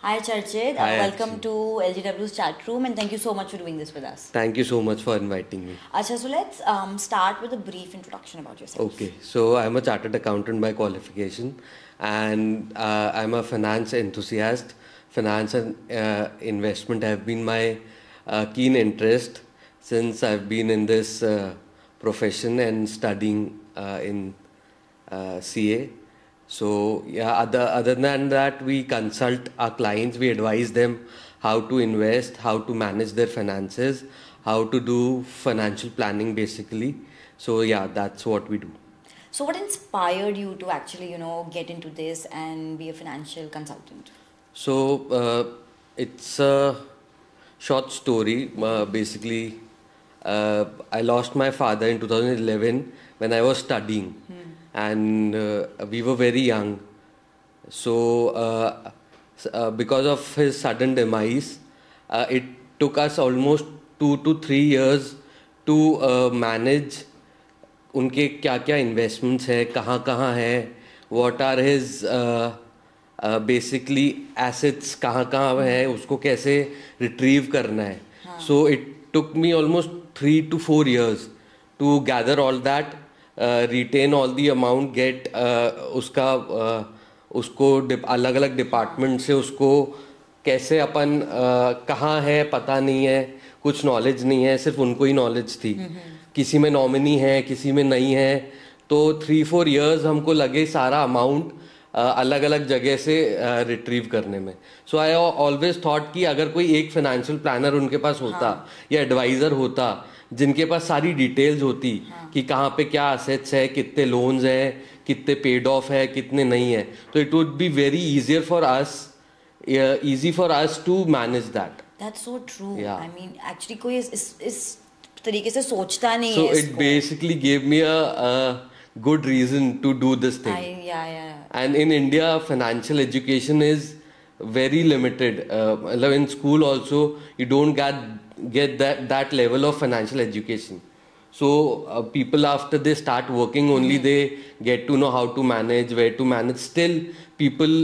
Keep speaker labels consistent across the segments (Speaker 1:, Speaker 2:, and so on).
Speaker 1: Hi Charchit,
Speaker 2: Hi,
Speaker 1: welcome
Speaker 2: Akshay.
Speaker 1: to LGW's chat room and thank you so much for doing this with us.
Speaker 2: Thank you so much for inviting me.
Speaker 1: Acha, so let's start with a brief introduction about yourself.
Speaker 2: Okay, so I'm a chartered accountant by qualification, and I'm a finance enthusiast. Finance and investment have been my keen interest since I've been in this profession and studying in CA. So yeah, other than that, we consult our clients. We advise them how to invest, how to manage their finances, how to do financial planning basically. So yeah, that's what we do.
Speaker 1: So what inspired you to actually, get into this and be a financial consultant?
Speaker 2: So it's a short story. Basically, I lost my father in 2011 when I was studying, and we were very young. So because of his sudden demise, it took us almost 2 to 3 years to manage उनके क्या क्या investments है, कहाँ कहाँ है, what are his basically assets कहाँ कहाँ है, उसको कैसे रिट्रीव करना है. So it took me almost 3 to 4 years to gather all that, retain all the amount, get उसका उसको अलग अलग डिपार्टमेंट से उसको कैसे अपन कहाँ है पता नहीं है, कुछ नॉलेज नहीं है, सिर्फ उनको ही नॉलेज थी. किसी में नॉमिनी है, किसी में नहीं है. तो 3-4 years हमको लगे सारा अमाउंट अलग अलग जगह से रिट्रीव करने में. सो आई ऑलवेज थॉट कि अगर कोई एक फाइनेंशियल प्लानर उनके पास होता या एडवाइज़र होता जिनके पास सारी डिटेल्स होती कि कहाँ पे क्या असेट्स है, कितने लोन्स हैं, कितने पेड ऑफ है, कितने नहीं है, तो it would be very easier for us, easy for us to manage that.
Speaker 1: That's so true.
Speaker 2: Yeah.
Speaker 1: I mean, actually कोई इस तरीके से सोचता नहीं
Speaker 2: So
Speaker 1: है
Speaker 2: it basically gave me a good reason to do this thing.
Speaker 1: yeah.
Speaker 2: And in India, financial education is very limited. In school also, you don't get that level of financial education. So people after they start working only they get to know how to manage, where to manage. Still, people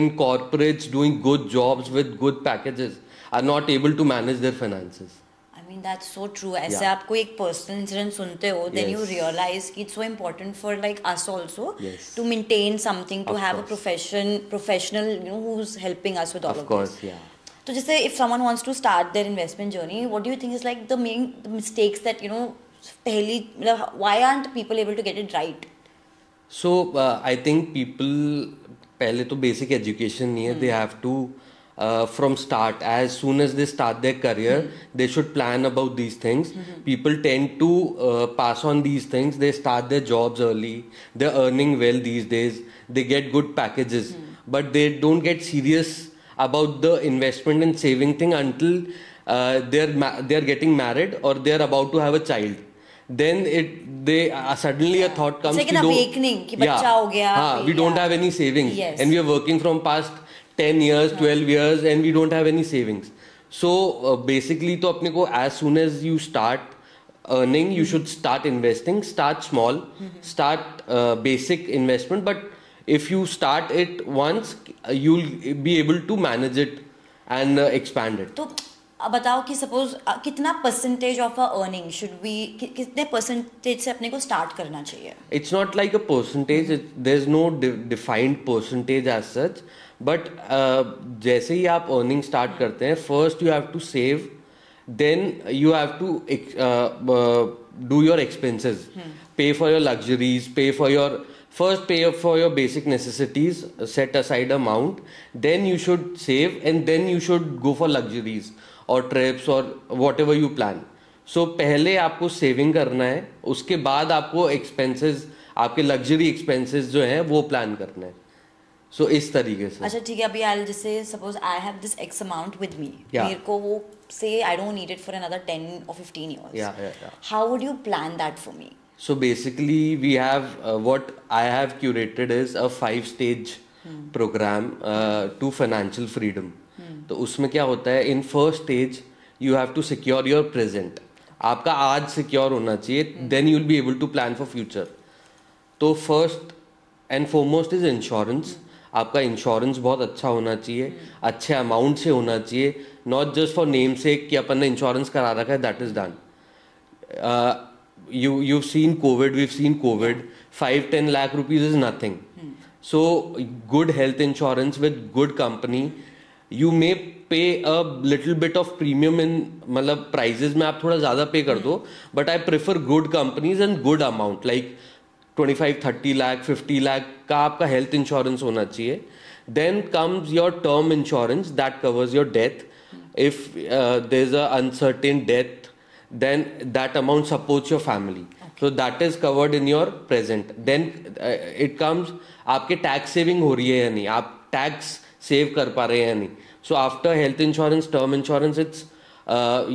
Speaker 2: in corporates doing good jobs with good packages are not able to manage their finances.
Speaker 1: I mean that's so true. ऐसे
Speaker 2: Yeah.
Speaker 1: आप कोई एक personal incident सुनते हो, then you
Speaker 2: Yes.
Speaker 1: realize कि it's so important for like us also
Speaker 2: Yes.
Speaker 1: to maintain something, to
Speaker 2: Of
Speaker 1: have
Speaker 2: course.
Speaker 1: a professional, who's helping us with all
Speaker 2: Of
Speaker 1: of
Speaker 2: course,
Speaker 1: this.
Speaker 2: yeah.
Speaker 1: तो जैसे if someone wants to start their investment journey, what do you think is like the mistakes that पहली मतलब why aren't people able to get it right?
Speaker 2: So I think people पहले तो basic education नहीं है. They have to from start, as soon as they start their career, they should plan about these things. People tend to pass on these things. They start their jobs early. They're earning well these days. They get good packages, but they don't get serious about the investment and saving thing until they're getting married or they're about to have a child. Then they suddenly a thought comes.
Speaker 1: It's like an awakening कि बच्चा हो गया.
Speaker 2: We don't have any savings.
Speaker 1: Yes.
Speaker 2: And we are working from past 10 years, 12 years, and we don't have any savings. So basically, तो अपने को as soon as you start earning, you should start investing. Start small, start basic investment. But if you start it once, you'll be able to manage it and expand it.
Speaker 1: तो अब बताओ कि suppose कितना percentage of a earning should be, कितने percentage से अपने को start करना चाहिए?
Speaker 2: It's not like a percentage. There's no defined percentage as such. But जैसे ही आप earning start करते हैं, first you have to save, then you have to do your expenses, pay for your luxuries, pay for your basic necessities, set aside amount, then you should save, and then you should go for luxuries or trips or whatever you plan. So पहले आपको saving करना है, उसके बाद आपको expenses, आपके luxury expenses जो हैं वो प्लान करना है. सो इस तरीके से.
Speaker 1: अच्छा ठीक है, अभी आई जैसे suppose I have this x amount with me,
Speaker 2: Yeah.
Speaker 1: मेरे को वो से I don't need it for another 10 or 15 years.
Speaker 2: Yeah.
Speaker 1: How would you plan that for me?
Speaker 2: So basically we have what I have curated is a 5-stage program to financial freedom. तो उसमें क्या होता है, in first stage you have to secure your present. आपका आज secure होना चाहिए, then you will be able to plan for future. तो first and foremost is insurance. आपका इंश्योरेंस बहुत अच्छा होना चाहिए, अच्छे अमाउंट से होना चाहिए, नॉट जस्ट फॉर नेम से कि अपन ने इंश्योरेंस करा रखा है, that is done. You've seen COVID, we've seen COVID. 5-10 lakh rupees is nothing. So good health insurance with good company. You may pay a little bit of premium in मतलब prices में आप थोड़ा ज़्यादा पे कर दो, but I prefer good companies and good amount like 25-30 lakh 50 lakh का आपका health insurance होना चाहिए. Then comes your term insurance that covers your death. If there's a uncertain death, then that amount supports your family. So that is covered in your present. Then it comes आपके tax saving हो रही है या नहीं, आप tax save कर पा रहे हैं या नहीं. So after health insurance, term insurance, it's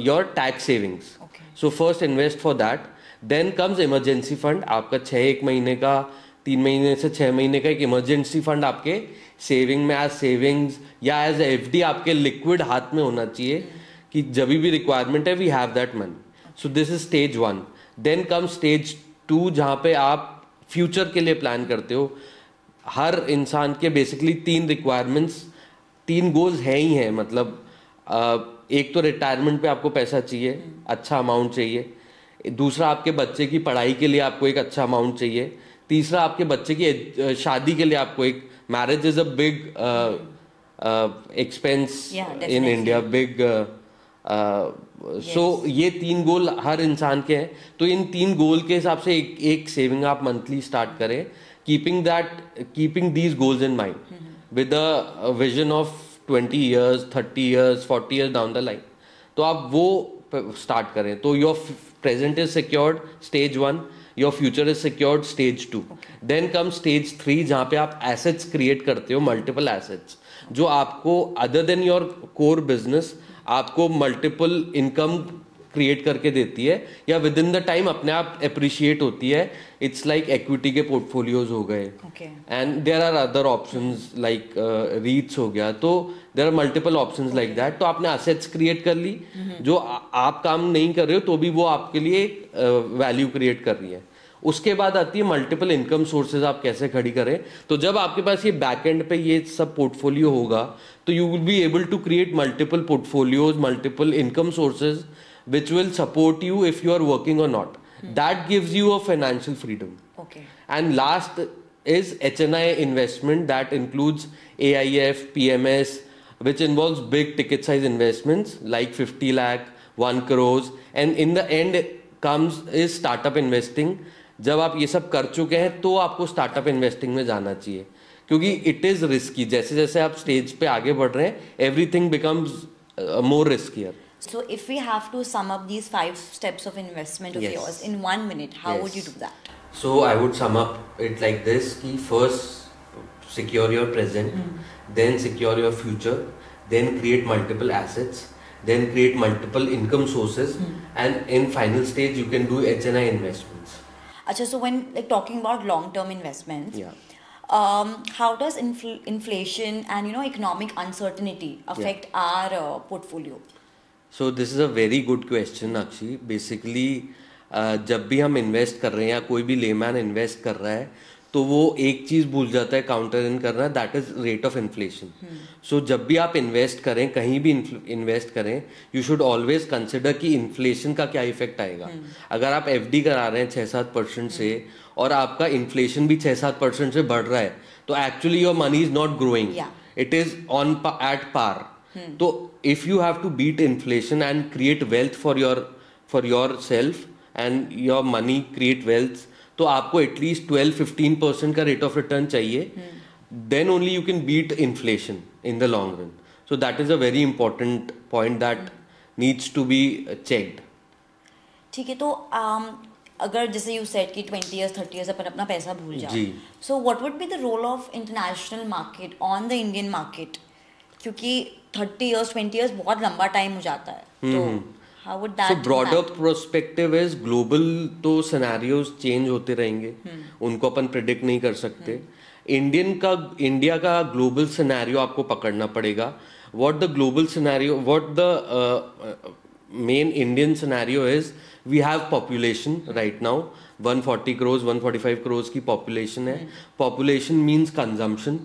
Speaker 2: your tax savings.
Speaker 1: Okay.
Speaker 2: So first invest for that. Then comes emergency fund. आपका 6 महीने का 3 महीने से 6 महीने का एक इमरजेंसी फंड आपके सेविंग में एज सेविंग्स या एज एफडी आपके लिक्विड हाथ में होना चाहिए कि जब भी रिक्वायरमेंट है we have that money. So this is stage 1. Then come stage 2 जहाँ पे आप फ्यूचर के लिए प्लान करते हो. हर इंसान के बेसिकली 3 रिक्वायरमेंट्स 3 गोल्स हैं ही हैं. मतलब एक तो रिटायरमेंट पे आपको पैसा चाहिए, अच्छा अमाउंट चाहिए. दूसरा आपके बच्चे की पढ़ाई के लिए आपको एक अच्छा अमाउंट चाहिए. तीसरा आपके बच्चे की शादी के लिए आपको एक marriage is a big expense in India, big. So ये 3 गोल हर इंसान के हैं. तो इन 3 गोल के हिसाब से एक सेविंग आप मंथली स्टार्ट करें, keeping these goals in mind with a vision of 20 years 30 years 40 years down the line. तो आप वो स्टार्ट करें. तो your present is secured stage 1, your future is secured stage 2. Then come stage 3 जहाँ पे आप assets create करते हो, मल्टीपल एसेट्स जो आपको other than your core business आपको मल्टीपल इनकम क्रिएट करके देती है या विद इन द टाइम अपने आप अप्रिशिएट होती है. इट्स लाइक इक्विटी के पोर्टफोलियोज हो गए and there are other options like REITs हो गया. तो there are multiple options like that. तो आपने एसेट्स क्रिएट कर ली जो आप काम नहीं कर रहे हो तो भी वो आपके लिए वैल्यू क्रिएट कर रही है. उसके बाद आती है मल्टीपल इनकम सोर्सेज आप कैसे खड़ी करें. तो जब आपके पास ये बैक एंड पे ये सब पोर्टफोलियो होगा तो you will be able to create multiple portfolios, multiple income sources which will support you if you are working or not. That gives you a financial freedom.
Speaker 1: Okay.
Speaker 2: And last is HNI investment that includes AIF, PMS, which involves big ticket size investments like 50 lakh, 1 crores. And in the end comes is startup investing. जब आप ये सब कर चुके हैं तो आपको startup investing में जाना चाहिए क्योंकि it is risky. जैसे जैसे आप स्टेज पे आगे बढ़ रहे हैं everything becomes more riskier.
Speaker 1: So if we have to sum up these 5 steps of investment of yours in 1 minute, how would you do that?
Speaker 2: So I would sum up it like this: कि first secure your present, then secure your future, then create multiple assets, then create multiple income sources, and in final stage you can do HNI investments.
Speaker 1: Achha, so when like talking about long-term investments, how does inflation and economic uncertainty affect our portfolio?
Speaker 2: So this is a very good question Akshi. Basically जब भी हम invest कर रहे हैं या कोई भी layman invest कर रहा है तो वो एक चीज़ भूल जाता है काउंटर इन करना, that is rate of inflation. So जब भी आप इन्वेस्ट करें, कहीं भी इन्वेस्ट करें, यू शुड ऑलवेज कंसिडर कि इन्फ्लेशन का क्या इफेक्ट आएगा. अगर आप एफडी करा रहे हैं 6-7% से और आपका इन्फ्लेशन भी 6-7% से बढ़ रहा है तो actually your money is not growing, it is on at par. तो if you have to beat inflation and create wealth for yourself and your money create wealth, तो आपको at least 12-15% का rate of return चाहिए. Then only you can beat inflation in the long run. So that is a very important point that needs to be checked.
Speaker 1: ठीक है. तो अगर जैसे you said कि 20 years 30 years अपन अपना पैसा भूल जाओ, so what would be the role of international market on the Indian market? क्योंकि 30 years 20 years बहुत लंबा टाइम हो जाता है. तो how would that? So
Speaker 2: broader perspective is global. तो सिनेरियोज चेंज होते रहेंगे, उनको अपन प्रिडिक्ट नहीं कर सकते. इंडिया का ग्लोबल सिनेरियो आपको पकड़ना पड़ेगा. What the global scenario, what the main Indian scenario is, we have population right now 140 crores 145 crores की पॉपुलेशन है. Population means consumption.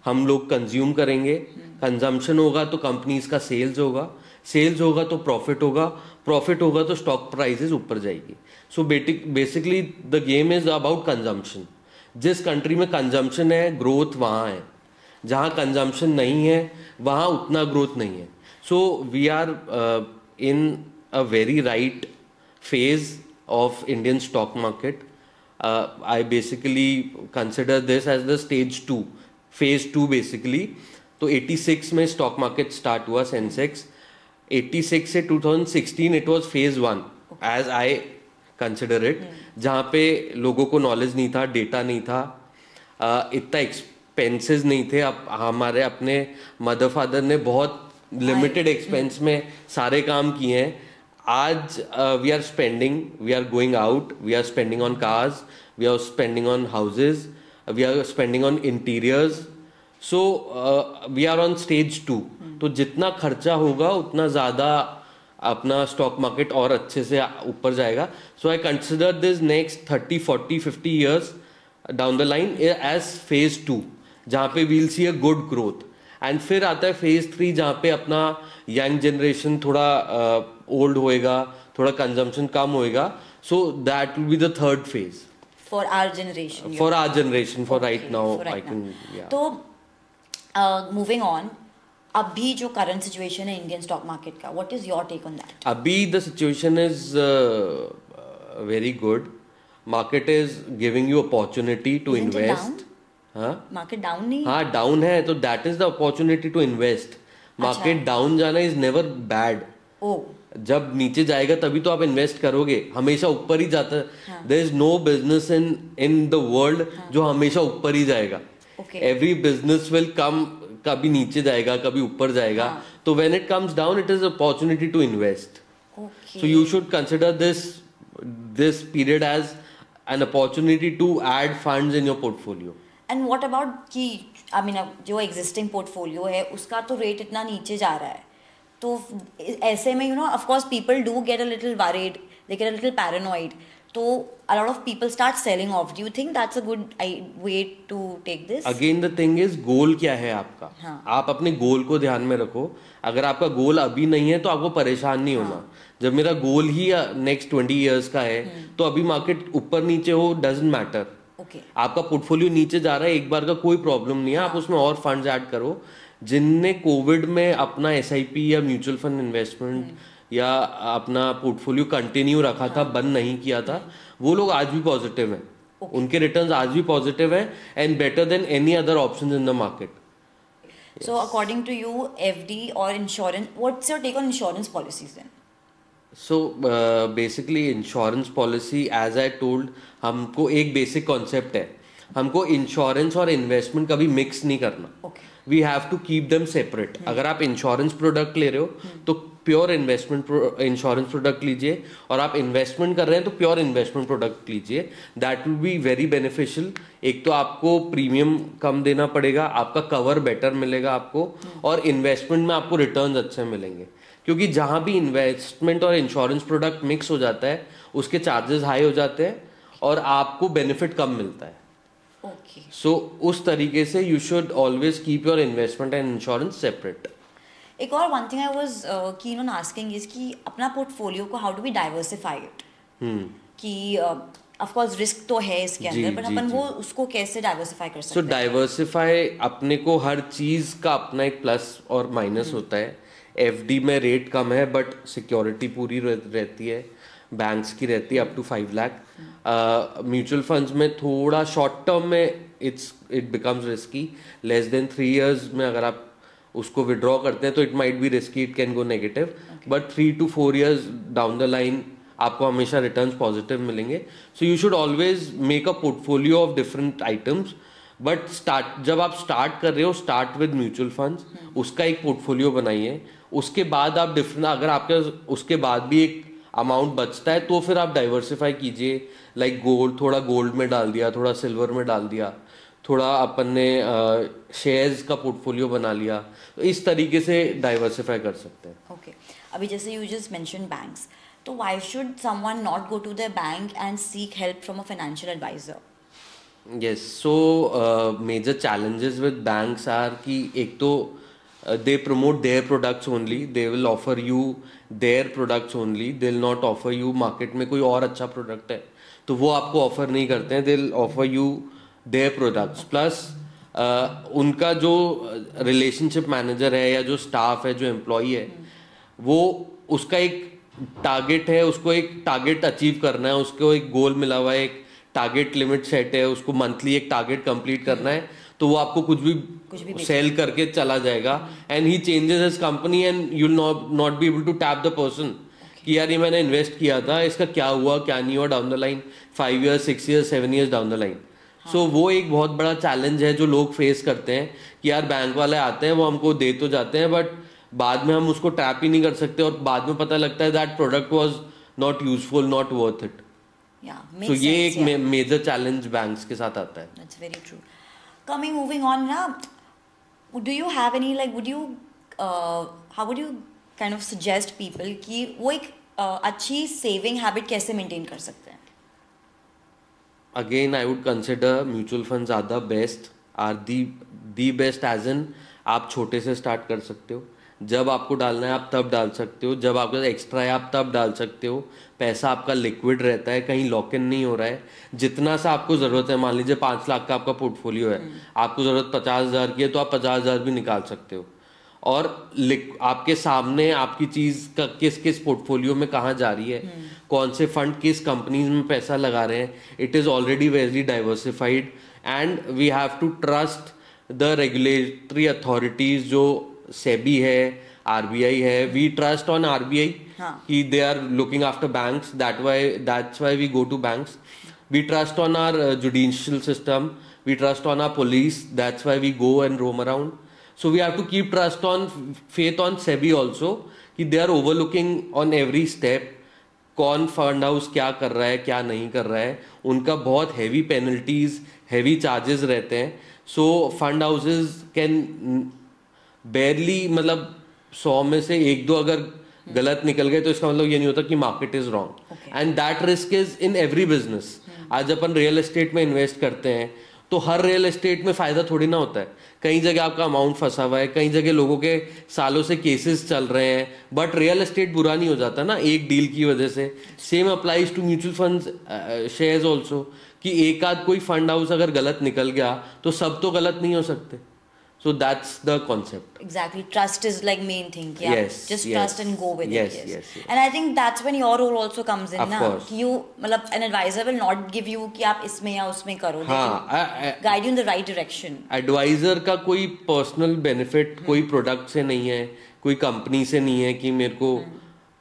Speaker 2: हम लोग कंज्यूम करेंगे, कंजम्पशन होगा तो कंपनीज का सेल्स होगा, सेल्स होगा तो प्रॉफिट होगा, प्रॉफिट होगा तो स्टॉक प्राइसेस ऊपर जाएगी. So basically the game is about consumption. जिस कंट्री में कंजम्पशन है ग्रोथ वहाँ है, जहाँ कंजम्पशन नहीं है वहाँ उतना ग्रोथ नहीं है. So we are in a very right phase of Indian stock market. I basically consider this as the stage 2, phase 2 basically. तो 86 में stock market start हुआ सेंसेक्स. 86 से 2016 it was phase 1 as I consider it, जहाँ पे लोगों को knowledge नहीं था, डेटा नहीं था, इतना एक्सपेंसेस नहीं थे. अब हमारे अपने मदर फादर ने बहुत लिमिटेड एक्सपेंस में सारे काम किए हैं. आज we are spending, we are going out, we are spending on cars, we are spending on houses, we are spending on interiors. So we are on stage 2. तो जितना खर्चा होगा उतना ज़्यादा अपना स्टॉक मार्केट और अच्छे से ऊपर जाएगा. So I consider this next 30, 40, 50 years down the line as phase 2, जहाँ पे we'll see a good growth. And फिर आता है फेज 3, जहाँ पे अपना यंग जनरेशन थोड़ा ओल्ड होएगा, थोड़ा कंजम्पशन कम होएगा. So that will be the third phase
Speaker 1: for our generation.
Speaker 2: For our generation, for right now I can.
Speaker 1: तो मूविंग ऑन, अभी जो करंट सिचुएशन है इंडियन स्टॉक मार्केट का, what is your take on that?
Speaker 2: अभी the situation is very good. Market is giving you opportunity to invest. हाँ,
Speaker 1: market down नहीं?
Speaker 2: हाँ down है, तो that is the opportunity to invest. Market down जाना is never bad. जब नीचे जाएगा तभी तो आप इन्वेस्ट करोगे, हमेशा ऊपर ही जाता है. There is no business in the world जो हमेशा ऊपर ही जाएगा. एवरी बिजनेस विल कम, कभी नीचे जाएगा कभी ऊपर जाएगा. तो when it comes down it is opportunity to invest. So you should consider this period as an opportunity to add funds in your portfolio.
Speaker 1: And what about कि I mean जो existing portfolio है उसका तो rate इतना नीचे जा रहा है, तो ऐसे में of course people do get a little worried, they get a little paranoid, तो a lot of people start selling off. Do you think that's a good way to take this?
Speaker 2: Again the thing is goal क्या है आपका. आप अपने goal को ध्यान में रखो. अगर आपका गोल अभी नहीं है तो आपको परेशान नहीं होना. जब मेरा गोल ही नेक्स्ट 20 इयर्स का है तो अभी मार्केट ऊपर नीचे हो डजंट मैटर. आपका पोर्टफोलियो नीचे जा रहा है एक बार का कोई प्रॉब्लम नहीं है, आप उसमें और फंड्स ऐड करो. जिनने कोविड में अपना एसआईपी या म्यूचुअल फंड इन्वेस्टमेंट या अपना पोर्टफोलियो कंटिन्यू रखा था, बंद नहीं किया था, वो लोग आज भी पॉजिटिव हैं. उनके रिटर्न्स आज भी पॉजिटिव हैं and better than any other options in the market.
Speaker 1: So according to you, FD or insurance, what's your take on insurance policies then?
Speaker 2: So basically insurance policy, as I told, हमको एक basic concept है, हमको insurance और investment कभी mix नहीं करना. We have to keep them separate. अगर आप इंश्योरेंस प्रोडक्ट ले रहे हो तो प्योर इन्वेस्टमेंट इंश्योरेंस प्रोडक्ट लीजिए, और आप इन्वेस्टमेंट कर रहे हैं तो प्योर इन्वेस्टमेंट प्रोडक्ट लीजिए. That will be very beneficial. एक तो आपको प्रीमियम कम देना पड़ेगा, आपका कवर बेटर मिलेगा आपको, और इन्वेस्टमेंट में आपको रिटर्न्स अच्छे मिलेंगे. क्योंकि जहाँ भी इन्वेस्टमेंट और इंश्योरेंस प्रोडक्ट मिक्स हो जाता है उसके चार्जेस हाई हो जाते हैं और आपको बेनिफिट कम मिलता है. सो उस तरीके से you should always keep your investment and insurance separate.
Speaker 1: एक और one thing I was keen on asking is कि अपना पोर्टफोलियो को how do we diversify it. कि ऑफ कोर्स रिस्क तो है इसके अंदर, बट अपन वो उसको कैसे डाइवर्सिफाई कर सकते हैं?
Speaker 2: सो डाइवर्सिफाई, अपने को हर चीज का अपना एक प्लस और माइनस होता है. एफडी में रेट कम है बट सिक्योरिटी पूरी रहती है, बैंक्स की रहती है up to 5 lakh. Mutual funds में थोड़ा शॉर्ट टर्म में it becomes risky. Less than 3 years में अगर आप उसको विड्रॉ करते हैं तो it might be risky, it can go negative. But 3 to 4 years down the line आपको हमेशा रिटर्न्स पॉजिटिव मिलेंगे. So you should always make a portfolio of different items. But जब आप स्टार्ट कर रहे हो, स्टार्ट विद म्यूचुअल फंड्स, उसका एक पोर्टफोलियो बनाइए. उसके बाद आप डिफरेंट, अगर आपके उसके बाद भी एक अमाउंट बचता है तो फिर आप डाइवर्सिफाई कीजिए. लाइक गोल्ड, थोड़ा गोल्ड में डाल दिया, थोड़ा सिल्वर में डाल दिया, थोड़ा अपन ने शेयर्स का पोर्टफोलियो बना लिया. तो इस तरीके से डाइवर्सिफाई कर सकते हैं.
Speaker 1: ओके, अभी जैसे यू जस्ट मेंशन बैंक्स, तो why should someone not go to the bank and seek help from a financial adviser?
Speaker 2: Yes, so major challenges with banks are कि एक तो they promote their products only, they will offer you their products only, they'll not offer you market में कोई और अच्छा product है तो वो आपको offer नहीं करते हैं, they'll offer you their products plus उनका जो relationship manager है या जो staff है जो employee है वो उसका एक टारगेट है, उसको एक टारगेट अचीव करना है, उसको एक गोल मिला हुआ है, एक टारगेट लिमिट सेट है, उसको मंथली एक टारगेट कंप्लीट करना है तो वो आपको कुछ भी सेल करके चला जाएगा and he changes his company and you will not be able to tap the person कि यार ये मैंने इन्वेस्ट किया था, इसका क्या हुआ क्या नहीं हुआ down the line 5 years 6 years 7 years down the line. So वो एक बहुत बड़ा चैलेंज है जो लोग फेस करते हैं कि यार बैंक वाले आते हैं वो हमको दे तो जाते हैं बट बाद में हम उसको टैप ही नहीं कर सकते और बाद में पता लगता है that product was not useful not worth it. तो ये एक मेजर चैलेंज बैंक्स के साथ आता है.
Speaker 1: That's very true. Moving on ना, do you have any like how would you kind of suggest people कि वो एक अच्छी saving habit कैसे maintain कर सकते हैं?
Speaker 2: Again I would consider mutual funds are the best as in आप छोटे से स्टार्ट कर सकते हो, जब आपको डालना है आप तब डाल सकते हो, जब आपके पास एक्स्ट्रा है आप तब डाल सकते हो, पैसा आपका लिक्विड रहता है, कहीं लॉक इन नहीं हो रहा है, जितना सा आपको ज़रूरत है. मान लीजिए 5 लाख का आपका पोर्टफोलियो है, आपको ज़रूरत 50,000 की है तो आप 50,000 भी निकाल सकते हो और आपके सामने आपकी चीज़ का किस पोर्टफोलियो में कहाँ जा रही है, कौन से फंड किस कंपनीज में पैसा लगा रहे हैं, it is already very diversified and we have to trust the regulatory authorities जो सेबी है, आरबीआई है, वी ट्रस्ट ऑन आरबीआई कि they are looking after banks, that's why we go to banks. We trust on our judicial system, we trust on our police, that's why we go and roam around. So we have to keep trust on faith on SEBI also कि they are overlooking on every step कौन fund house क्या कर रहा है क्या नहीं कर रहा है. उनका बहुत हैवी पेनल्टीज हैवी चार्जेस रहते हैं. So fund houses can barely मतलब 100 में से 1-2 अगर गलत निकल गए तो इसका मतलब ये नहीं होता कि market is wrong and that risk is in every business. आज अपन रियल एस्टेट में इन्वेस्ट करते हैं तो हर रियल एस्टेट में फायदा थोड़ी ना होता है, कई जगह आपका अमाउंट फंसा हुआ है, कई जगह लोगों के सालों से केसेस चल रहे हैं बट रियल एस्टेट बुरा नहीं हो जाता ना एक डील की वजह से. Same applies to mutual funds shares also कि एक आध कोई फंड हाउस अगर गलत निकल गया तो सब तो गलत नहीं हो सकते. So that's the concept.
Speaker 1: Exactly. Trust is like main thing. Yeah.
Speaker 2: Yes.
Speaker 1: Just trust and go with
Speaker 2: yes,
Speaker 1: it.
Speaker 2: Yes.
Speaker 1: And I think that's when your role also comes in.
Speaker 2: Of course.
Speaker 1: कि you, मतलब an advisor will not give you कि आप इसमें या उसमें करो.
Speaker 2: हाँ.
Speaker 1: Guide you in the right direction.
Speaker 2: Advisor का कोई personal benefit कोई product से नहीं है, कोई company से नहीं है कि मेरे को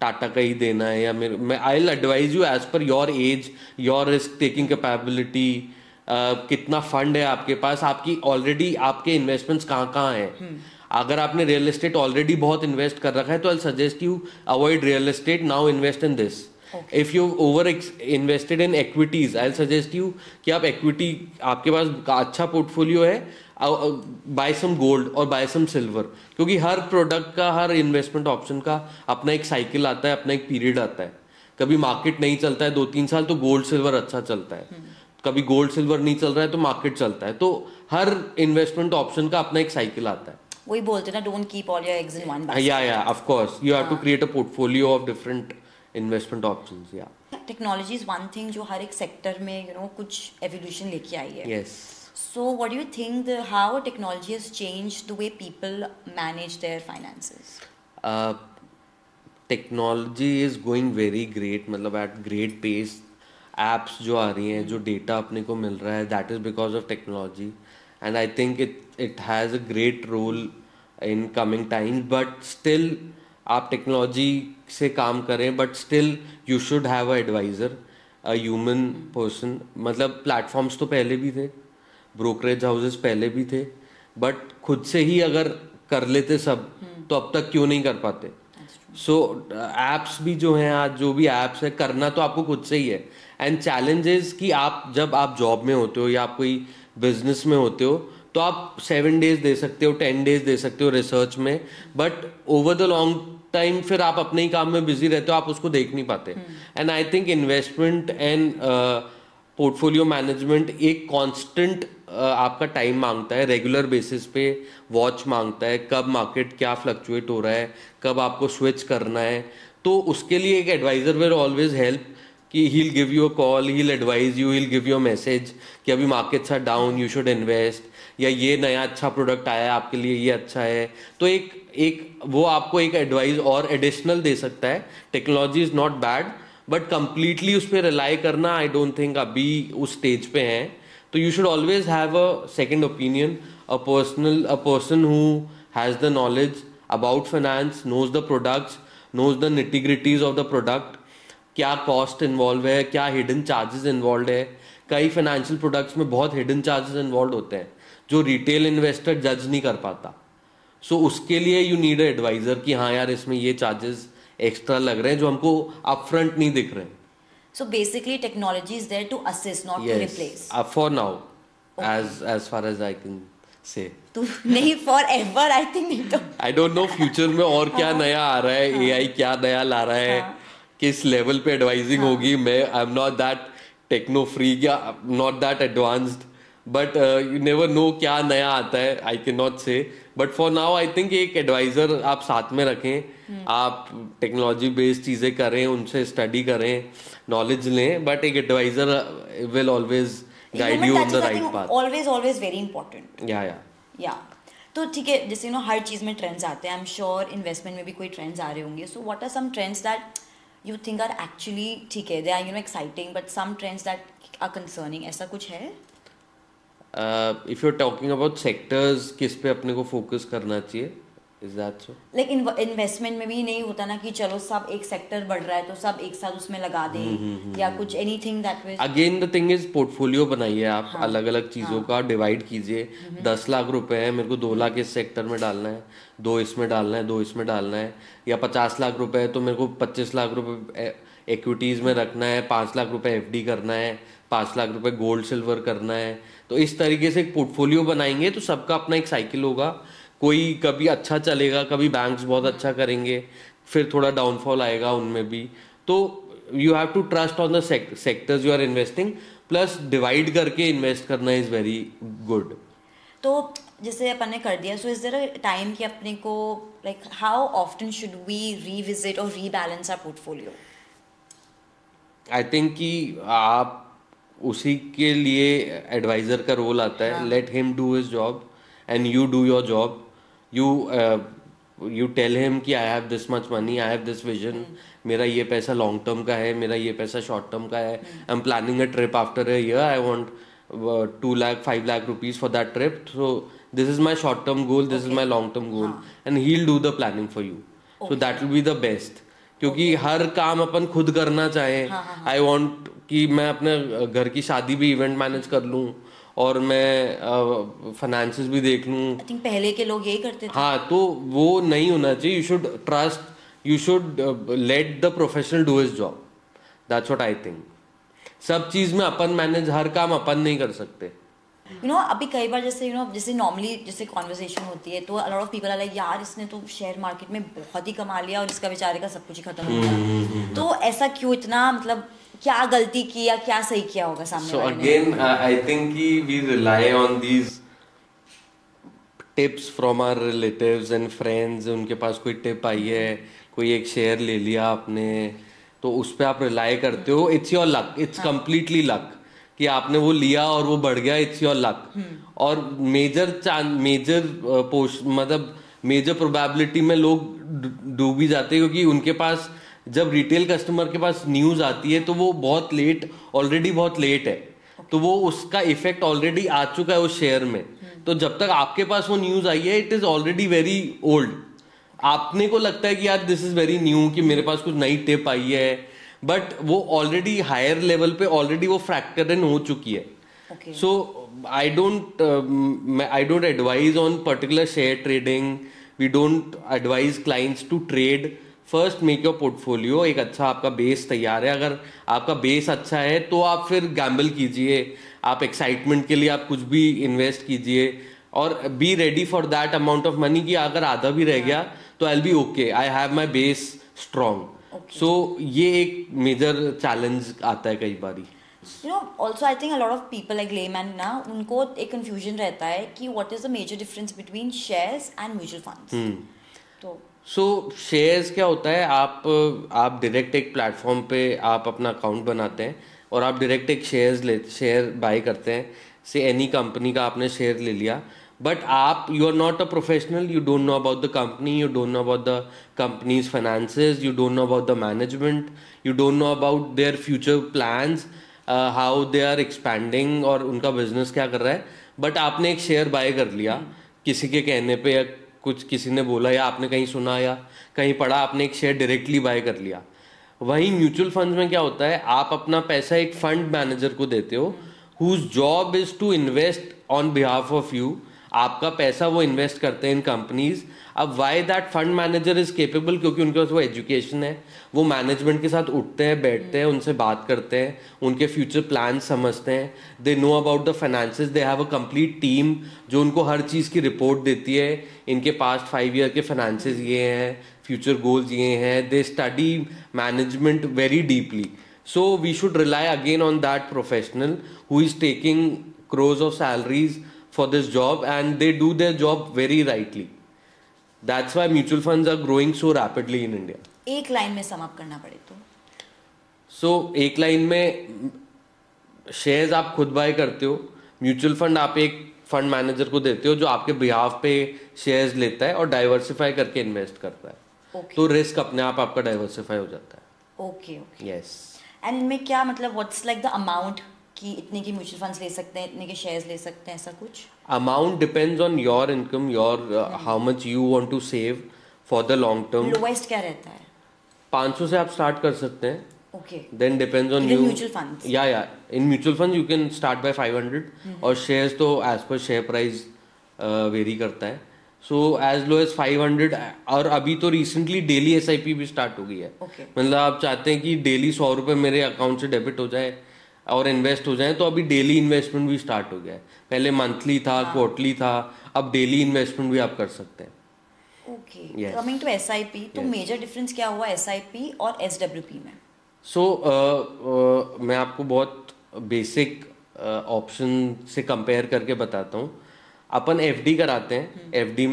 Speaker 2: टाटा का ही देना है या I'll advise you as per your age, your risk taking capability. कितना फंड है आपके पास, आपकी ऑलरेडी आपके इन्वेस्टमेंट्स कहाँ कहाँ हैं. अगर आपने रियल एस्टेट ऑलरेडी बहुत इन्वेस्ट कर रखा है तो I suggest you avoid real estate, now invest in this. If you over invested in equities I suggest you कि आप इक्विटी आपके पास अच्छा पोर्टफोलियो है, बाय सम गोल्ड और बाय सम सिल्वर, क्योंकि हर प्रोडक्ट का हर इन्वेस्टमेंट ऑप्शन का अपना एक साइकिल आता है, अपना एक पीरियड आता है. कभी मार्केट नहीं चलता है 2-3 साल तो गोल्ड सिल्वर अच्छा चलता है, कभी गोल्ड सिल्वर नहीं चल रहा है तो मार्केट चलता है. तो हर इन्वेस्टमेंट ऑप्शन का अपना एक साइकिल आता है.
Speaker 1: वही बोलते हैं ना, don't keep all your eggs in one basket.
Speaker 2: या of course you have to create a portfolio of different investment options. या
Speaker 1: टेक्नोलॉजी इज वन थिंग जो हर एक सेक्टर में कुछ एवोल्यूशन लेके आई है.
Speaker 2: Yes.
Speaker 1: So what do you think how technology has changed the way people manage there finances?
Speaker 2: Technology is going very great, मतलब eight great pace. Apps जो आ रही हैं, जो डेटा अपने को मिल रहा है, that is because of technology and I think it has a great role in coming times. But still आप टेक्नोलॉजी से काम करें but still you should have a adviser, a human person. मतलब प्लेटफॉर्म्स तो पहले भी थे, ब्रोकरेज हाउसेस पहले भी थे, बट खुद से ही अगर कर लेते सब तो अब तक क्यों नहीं कर पाते. सो एप्स भी जो हैं आज, जो भी एप्स है, करना तो आपको खुद से ही है. एंड चैलेंजेस कि आप जब आप जॉब में होते हो या आप कोई बिजनेस में होते हो तो आप 7 days दे सकते हो, 10 days दे सकते हो रिसर्च में, but over the long time फिर आप अपने ही काम में बिजी रहते हो, आप उसको देख नहीं पाते. And I think investment and portfolio management एक कांस्टेंट आपका टाइम मांगता है, रेगुलर बेसिस पे वॉच मांगता है, कब मार्केट क्या फ्लक्चुएट हो रहा है, कब आपको स्विच करना है. तो उसके लिए एक एडवाइजर विल ऑलवेज हेल्प कि he'll give you a call, he'll advise you, he'll give you a message कि अभी markets are down, you should invest, या ये नया अच्छा प्रोडक्ट आया है आपके लिए, ये अच्छा है. तो एक वो आपको एक एडवाइस और एडिशनल दे सकता है. Technology is not bad, but completely उस पर रिलाई करना आई डोंट थिंक अभी उस स्टेज पे हैं. तो you should always have a second opinion, a person who has the knowledge about finance, knows the products, knows the nitty-gritties of the product, क्या cost involve है, क्या hidden charges involve है. कई फाइनेंशियल प्रोडक्ट्स में बहुत hidden charges involve होते हैं जो रिटेल इन्वेस्टर जज नहीं कर पाता. सो उसके लिए यू नीड अ एडवाइजर कि हाँ यार इसमें ये चार्जेस एक्स्ट्रा लग रहे हैं जो हमको अपफ्रंट नहीं दिख रहे हैं.
Speaker 1: So basically technology is there to assist, not to replace.
Speaker 2: For now, as far as I can say.
Speaker 1: तो नहीं forever, I think नहीं तो.
Speaker 2: I don't know future में और क्या नया आ रहा है, AI क्या नया ला रहा है, किस लेवल पे एडवाइजिंग होगी. मैं I am not that techno freak या not that advanced, but you never know क्या नया आता है. I can not say, but for now I think एक एडवाइजर आप साथ में रखें. आप टेक्नोलॉजी बेस्ड चीजें करें, उनसे स्टडी करें, नॉलेज लें, बट एक adviser will always guide you on the right path.
Speaker 1: Always very important.
Speaker 2: या
Speaker 1: तो ठीक है, जैसे हर चीज में ट्रेंड्स आते हैं. आई एम श्योर इन्वेस्टमेंट में भी कोई ट्रेंड्स आ रहे होंगे. So what are some trends that you think are actually ठीक है, they are exciting, but some trends that are concerning, ऐसा कुछ है?
Speaker 2: If you're talking about sectors, किस पे अपने को फोकस करना चाहिए, is that so?
Speaker 1: Like investment में भी नहीं होता ना कि चलो सब एक सेक्टर बढ़ रहा है तो सब एक साथ उसमें लगा दें या कुछ anything that way.
Speaker 2: Again the thing is portfolio बनाइए आप. अलग अलग चीजों का डिवाइड कीजिए. 10 लाख रुपए है, मेरे को 2 लाख इस सेक्टर में डालना है, 2 इसमें डालना है, 2 इसमें डालना है. या 50 लाख रुपए है तो मेरे को 25 लाख रुपए इक्विटीज में रखना है, 5 लाख रुपए FD करना है, 5 लाख रुपए गोल्ड सिल्वर करना है. तो इस तरीके से एक पोर्टफोलियो बनाएंगे तो सबका अपना एक साइकिल होगा. कोई कभी अच्छा चलेगा, कभी बैंक्स बहुत अच्छा करेंगे, फिर थोड़ा डाउनफॉल आएगा उनमें भी. तो you have to trust on the sectors you are investing, plus divide करके इन्वेस्ट करना इज वेरी गुड.
Speaker 1: तो जैसे अपन ने कर दिया, so is there a time कि अपने को like how often should we revisit और rebalance our portfolio?
Speaker 2: I think कि आप उसी के लिए एडवाइजर का रोल आता है. Let him do his job and you do your job. You tell him कि I have this much money, I have this vision, मेरा ये पैसा लॉन्ग टर्म का है, मेरा ये पैसा शॉर्ट टर्म का है. I am planning a trip after a year, I want 2 lakh 5 lakh rupees for that trip, so this is my short term goal, this is my long term goal, and he'll do the planning for you. So that will be the best. क्योंकि हर काम अपन खुद करना चाहे. I want कि मैं अपने घर की शादी भी इवेंट मैनेज कर लूं और मैं फाइनेंसेस भी देख लूं.
Speaker 1: आई थिंक पहले के लोग यही करते थे.
Speaker 2: हाँ, तो वो नहीं होना चाहिए. You should trust, you should let the professional do his job. That's what I think. सब चीज में अपन मैनेज, हर काम अपन नहीं कर सकते.
Speaker 1: अभी कई बार जैसे जैसे नॉर्मली जैसे कॉन्वर्सेशन होती है तो a lot of people are like यार इसने तो शेयर मार्केट में बहुत ही कमा लिया और इसका बेचारे का सब कुछ ही खत्म हो गया. तो ऐसा क्यों, इतना मतलब क्या गलती की या क्या सही किया होगा सामने वाले ने?
Speaker 2: अगेन आई थिंक कि we rely on these tips from our relatives and friends. उनके पास कोई टिप आई है, कोई एक शेयर ले लिया आपने, तो उस पर आप रिलाई करते हो. It's your luck, it's completely luck कि आपने वो लिया और वो बढ़ गया. It's your luck. और मतलब मेजर प्रोबेबिलिटी में लोग डूब भी जाते हैं क्योंकि उनके पास जब रिटेल कस्टमर के पास न्यूज आती है तो वो बहुत लेट, ऑलरेडी बहुत लेट है. तो वो उसका इफेक्ट ऑलरेडी आ चुका है उस शेयर में. तो जब तक आपके पास वो न्यूज आई है it is already very old. आपने को लगता है कि यार दिस इज वेरी न्यू, कि मेरे पास कुछ नई टिप आई है, बट वो ऑलरेडी हायर लेवल पे ऑलरेडी वो फैक्टर इन हो चुकी है. So I don't advise on particular share trading. We don't advise clients to trade. First make your portfolio. एक अच्छा आपका बेस तैयार है, अगर आपका बेस अच्छा है तो आप फिर गैम्बल कीजिए. आप एक्साइटमेंट के लिए आप कुछ भी इन्वेस्ट कीजिए और be ready for that amount of money कि अगर आधा भी रह गया तो I will be okay, I have my base strong. So ये एक मेजर चैलेंज आता है कई बारी.
Speaker 1: Also I think a lot of people like layman ना उनको एक confusion रहता है कि what is the major difference between shares and mutual funds. तो
Speaker 2: शेयर्स क्या होता है, आप डायरेक्ट एक प्लेटफॉर्म पे आप अपना अकाउंट बनाते हैं और आप डायरेक्ट एक शेयर बाय करते हैं. से एनी कंपनी का आपने शेयर ले लिया, but you are not a professional, you don't know about the company, you don't know about the company's finances, you don't know about the management, you don't know about their future plans, how they are expanding और उनका business क्या कर रहा है. But आपने एक share bye कर लिया किसी के कहने पे, या कुछ किसी ने बोला या आपने कहीं सुना या कहीं पढ़ा, आपने एक शेयर डायरेक्टली बाय कर लिया. वहीं म्यूचुअल फंड्स में क्या होता है, आप अपना पैसा एक फंड मैनेजर को देते हो, whose job is to invest on behalf of you. आपका पैसा वो इन्वेस्ट करते हैं इन कंपनीज. अब why that fund manager is capable, क्योंकि उनके पास वो एजुकेशन है, वो मैनेजमेंट के साथ उठते हैं, बैठते हैं, उनसे बात करते हैं, उनके फ्यूचर प्लान समझते हैं, they know about the finances, they have a complete team जो उनको हर चीज़ की रिपोर्ट देती है. इनके पास्ट 5 ईयर के फाइनेंसेस ये हैं, फ्यूचर गोल्स ये हैं, they study management very deeply. So we should rely again on that professional who is taking crores of salaries for this job, and they do their job very rightly. That's why mutual funds are growing so rapidly in India.
Speaker 1: एक line में sum up करना पड़े तो
Speaker 2: एक line में shares आप खुद bye करते हो, म्यूचुअल फंड आप एक फंड मैनेजर को देते हो जो आपके बिहाफ पे शेयर्स लेता है और डाइवर्सिफाई करके इन्वेस्ट करता है. तो रिस्क अपने आप आपका डाइवर्सिफाई हो जाता है.
Speaker 1: ओके.
Speaker 2: यस.
Speaker 1: एंड इनमें क्या मतलब व्हाट्स लाइक द अमाउंट कि इतने की म्यूचुअल फंड्स ले सकते हैं, इतने के शेयर्स ले सकते हैं, ऐसा कुछ?
Speaker 2: Amount depends on your income, your how much you want to save for the long term.
Speaker 1: Lowest क्या रहता है?
Speaker 2: 500 से आप स्टार्ट कर सकते हैं.
Speaker 1: Okay.
Speaker 2: Then depends on you.
Speaker 1: Mutual funds,
Speaker 2: या in mutual fund you can start by 500 और शेयर्स तो as per share price vary करता है. So as low as 500. और अभी तो रिसेंटली डेली SIP भी स्टार्ट हो गई है. मतलब आप चाहते हैं कि डेली 100 रुपये मेरे अकाउंट से डेबिट हो जाए और इन्वेस्ट हो जाए, तो अभी डेली इन्वेस्टमेंट भी स्टार्ट हो गया है. पहले मंथली था, क्वार्टरली था, अब डेली इन्वेस्टमेंट भी आप कर सकते हैं.
Speaker 1: ओके. कमिंग टू SIP, तो मेजर डिफरेंस क्या हुआ SIP और SWP में?
Speaker 2: मैं आपको बहुत बेसिक ऑप्शन से कंपेयर करके बताता हूँ. अपन FD कराते हैं. FD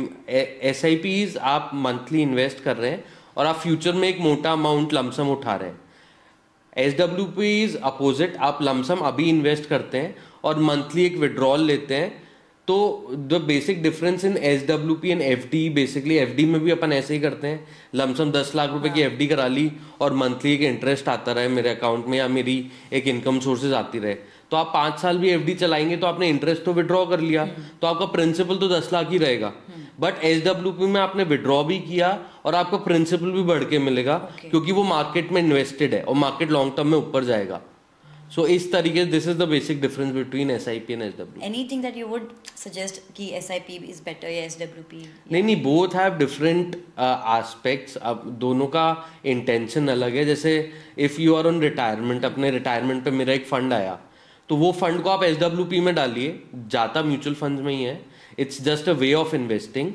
Speaker 2: SIPs आप मंथली इन्वेस्ट कर रहे हैं और आप फ्यूचर में एक मोटा अमाउंट लमसम उठा रहे हैं. SWPs अपोजिट, आप लमसम अभी इन्वेस्ट करते हैं और मंथली एक विड्रॉल लेते हैं. तो the basic difference in SWP and FD, basically FD में भी अपन ऐसे ही करते हैं, लमसम 10 लाख रुपए की FD करा ली और मंथली एक इंटरेस्ट आता रहे मेरे अकाउंट में, या मेरी एक इनकम सोर्सेज आती रहे. तो आप 5 साल भी FD चलाएंगे तो आपने इंटरेस्ट तो विड्रॉ कर लिया, तो आपका प्रिंसिपल तो 10 लाख ही रहेगा. बट SWP में आपने विड्रॉ भी किया और आपका प्रिंसिपल भी बढ़ के मिलेगा, क्योंकि वो मार्केट में इन्वेस्टेड है और मार्केट लॉन्ग टर्म में ऊपर जाएगा. So इस तरीके, this is the basic difference between SIP and SWP.
Speaker 1: Anything that you would suggest कि SIP is better या SWP?
Speaker 2: नहीं, बोथ हैव डिफरेंट एस्पेक्ट्स. अब दोनों का इंटेंशन अलग है. जैसे if you are on retirement, अपने रिटायरमेंट पे मेरा एक फंड आया, तो वो फंड को आप SWP में डालिए, जाता म्यूचुअल फंड में ही है. It's just a way of investing,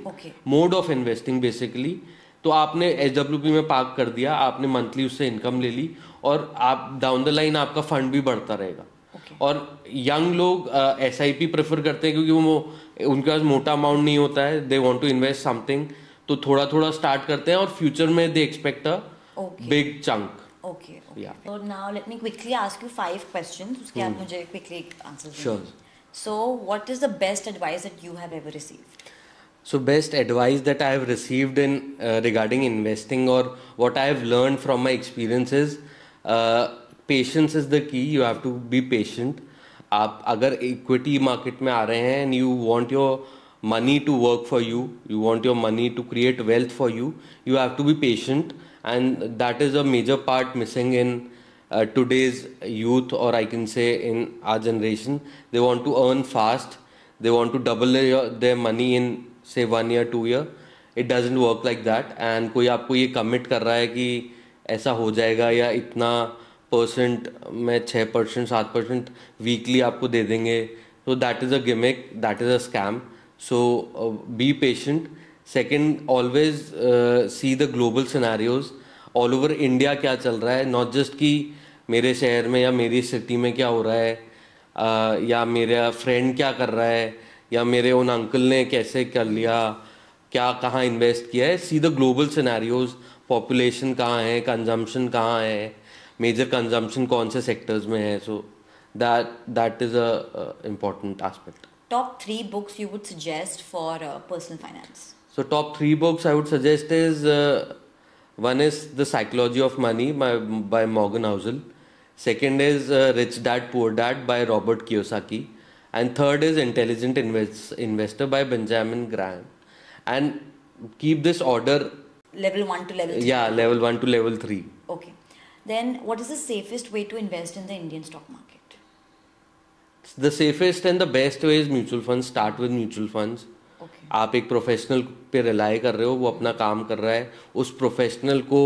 Speaker 2: mode of investing basically. तो आपने SWP में पार्क कर दिया, आपने मंथली उससे इनकम ले ली और आप डाउन द लाइन आपका फंड भी बढ़ता रहेगा. और यंग लोग SIP प्रेफर करते हैं, क्योंकि वो उनके पास मोटा अमाउंट नहीं होता है, they want to invest something, तो थोड़ा थोड़ा स्टार्ट करते हैं और फ्यूचर में they expect a big chunk.
Speaker 1: Okay. So now let me quickly ask you 5 questions. उसके आप मुझे quickly answers देंगे.
Speaker 2: Sure.
Speaker 1: So what is the best advice that you have ever received?
Speaker 2: So best advice that I have received in regarding investing, or what I have learned from my experiences, patience is the key. You have to be patient. आप अगर equity market में आ रहे हैं and you want your money to work for you, you want your money to create wealth for you, you have to be patient, and that is a major part missing in today's youth, or I can say in our generation. They want to earn fast, they want to double their money in say 1 year 2 year. It doesn't work like that. And कोई आपको ये commit कर रहा है कि ऐसा हो जाएगा या इतना परसेंट में 6% 7% वीकली आपको दे देंगे, so that is a gimmick, that is a scam. So be patient. Second, always see the global scenarios. All over India क्या चल रहा है, not just कि मेरे शहर में या मेरी सिटी में क्या हो रहा है, या मेरा फ्रेंड क्या कर रहा है, या मेरे उन अंकल ने कैसे कर लिया, क्या कहाँ इन्वेस्ट किया है. See the global scenarios, population कहाँ है, कंजम्पशन कहाँ है, मेजर कंजम्पशन कौन से सेक्टर्स में है. So that is a important aspect.
Speaker 1: Top 3 books you would suggest for personal finance?
Speaker 2: So top 3 books I would suggest is one is The Psychology of Money by Morgan Housel. Second is Rich Dad Poor Dad by Robert Kiyosaki. And third is Intelligent Investor by Benjamin Graham. And keep this order.
Speaker 1: Level 1 to level 3?
Speaker 2: Yeah, level 1 to level 3.
Speaker 1: Okay. Then what is the safest way to invest in the Indian stock market?
Speaker 2: The safest and the best way is mutual funds. Start with mutual funds.
Speaker 1: Okay.
Speaker 2: आप एक professional पे rely कर रहे हो, वो अपना काम कर रहा है, उस प्रोफेशनल को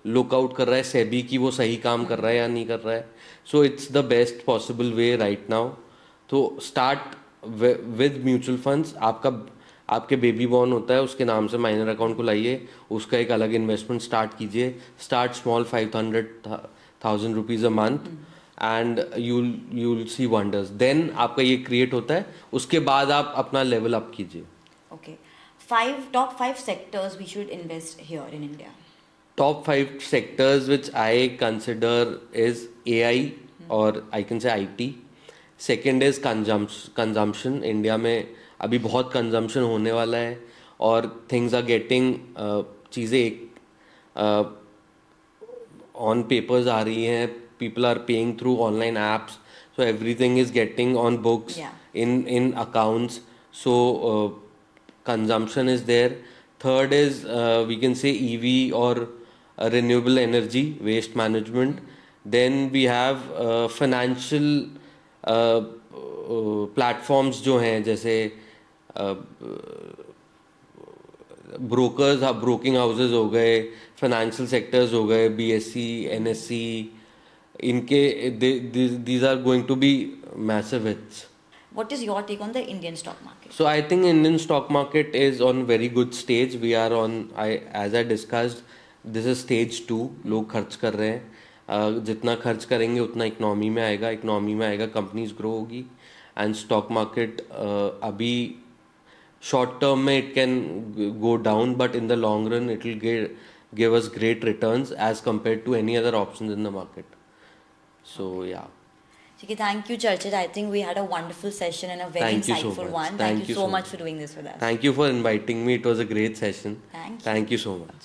Speaker 2: लुकआउट कर रहा है सेबी की वो सही काम कर रहा है या नहीं कर रहा है. So it's the best possible way right now. तो स्टार्ट विद म्यूचुअल फंड्स. आपके बेबी बॉर्न होता है, उसके नाम से माइनर अकाउंट को लाइए, उसका एक अलग इन्वेस्टमेंट स्टार्ट कीजिए. Start small, 500,000 rupees a month and you'll see wonders. Then आपका ये क्रिएट होता है, उसके बाद आप अपना लेवल अप कीजिए.
Speaker 1: Okay. Top 5 sectors we should invest here in India.
Speaker 2: Top 5 sectors which I consider is AI or I can say IT. Second is consumption. India में अभी बहुत कंजम्पशन होने वाला है और थिंग्स आर गेटिंग, चीज़ें एक ऑन पेपर्स आ रही हैं. People are paying through online apps, so everything is getting on books, in accounts. So consumption is there. Third is we can say EV or renewable energy, waste management. Then we have financial platforms जो हैं, जैसे brokers, broking houses हो गए, financial sectors हो गए, BSE, NSE. These are going to be massive hits.
Speaker 1: What is your take on the Indian stock market?
Speaker 2: So I think Indian stock market is on very good stage. We are on, as I discussed, this is stage 2. लोग खर्च कर रहे हैं, जितना खर्च करेंगे उतना economy में आएगा, कंपनीज ग्रो होगी. एंड स्टॉक मार्केट अभी शॉर्ट टर्म में it can go down, but in the long run it will give us great returns as compared to any other options in the market. So yeah.
Speaker 1: Okay, thank you, Charchit. I think we had a wonderful session and a very insightful one. Thank you so much for doing this with us.
Speaker 2: Thank you for inviting me. It was a great session.
Speaker 1: Thank you.
Speaker 2: Thank you so much.